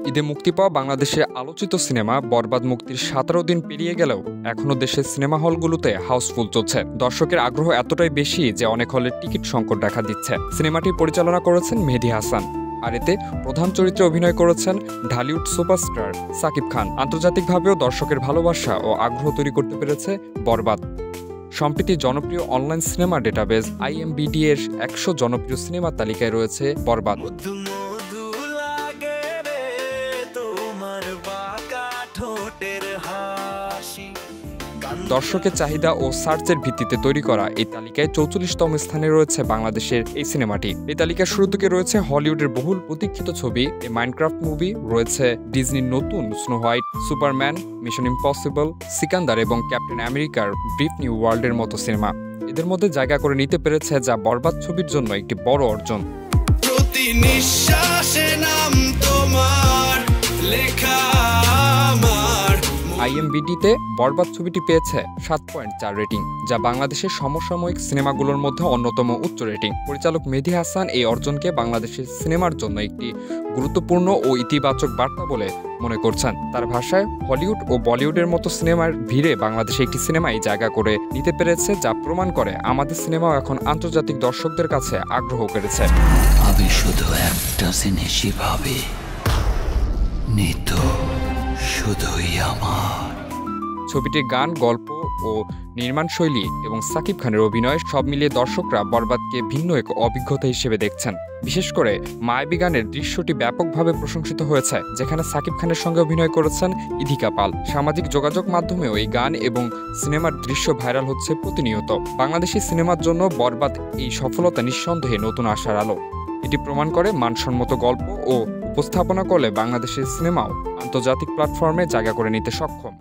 ঈদে মুক্তি পাওয়া বাংলাদেশের আলোচিত সিনেমা বরবাদ মুক্তির 17 দিন পেরিয়ে গেলেও এখনও দেশের সিনেমা হলগুলোতে হাউসফুল চলছে। দর্শকের আগ্রহ এতটাই বেশি যে অনেক হলে টিকিট সংকট দেখা দিচ্ছে। সিনেমাটি পরিচালনা করেছেন মেহেদী হাসান, আর এতে প্রধান চরিত্রে অভিনয় করেছেন ঢালিউড সুপারস্টার সাকিব খান। আন্তর্জাতিকভাবেও দর্শকের ভালোবাসা ও আগ্রহ তৈরি করতে পেরেছে বরবাদ। সম্প্রতি জনপ্রিয় অনলাইন সিনেমা ডেটাবেস IMDb এর 100 জনপ্রিয় সিনেমার তালিকায় রয়েছে বরবাদ। দর্শকের চাহিদা ও সার্চের ভিত্তিতে তৈরি করা এই তালিকায় 44তম স্থানে রয়েছে বাংলাদেশের এই সিনেমাটি। এই তালিকার শুরু থেকে রয়েছে হলিউডের বহুল প্রতীক্ষিত ছবি এ মাইনক্রাফট মুভি, রয়েছে ডিজনির নতুন snow white, Superman, mission impossible, Sikandar এবং ক্যাপ্টেন আমেরিকার ব্রিফ নিউ ওয়ার্ল্ডের মতো সিনেমা। এদের মধ্যে জায়গা করে নিতে পেরেছে, যা বরবাদ ছবির জন্য একটি বড় অর্জন। প্রতি নিঃশ্বাসে নাম তোমার লেখা। IMDb-তে বরবাদ ছবিটি পেয়েছে 7.4 রেটিং, যা বাংলাদেশের সমসাময়িক সিনেমাগুলোর মধ্যে অন্যতম উচ্চ রেটিং। পরিচালক মেহেদী হাসান এই অর্জনকে বাংলাদেশের সিনেমার জন্য একটি গুরুত্বপূর্ণ ও ইতিবাচক বার্তা বলে মনে করছেন। তার ভাষায়, হলিউড ও বলিউডের মতো সিনেমার ভিড়ে বাংলাদেশে একটি সিনেমাই জায়গা করে নিতে পেরেছে, যা প্রমাণ করে আমাদের সিনেমাও এখন আন্তর্জাতিক দর্শকদের কাছে আগ্রহ করেছে। আমি শুধু একটা জিনিসই ভাবি, নিতো শুধুই আমার। ছবিটির গান, গল্প ও নির্মাণ শৈলী এবং সাকিব খানের অভিনয় সব মিলিয়ে দর্শকরা বরবাদকে ভিন্ন এক অভিজ্ঞতা হিসেবে দেখছেন। বিশেষ করে মায়াবী গানের দৃশ্যটি ব্যাপকভাবে প্রশংসিত হয়েছে, যেখানে সাকিব খানের সঙ্গে অভিনয় করেছেন ইধিকা পাল। সামাজিক যোগাযোগ মাধ্যমেও এই গান এবং সিনেমার দৃশ্য ভাইরাল হচ্ছে প্রতিনিয়ত। বাংলাদেশি সিনেমার জন্য বরবাদ এই সফলতা নিঃসন্দেহে নতুন আশার আলো। এটি প্রমাণ করে মানসম্মত গল্প ও উপস্থাপনা করলে বাংলাদেশের সিনেমাও আন্তর্জাতিক প্ল্যাটফর্মে জায়গা করে নিতে সক্ষম।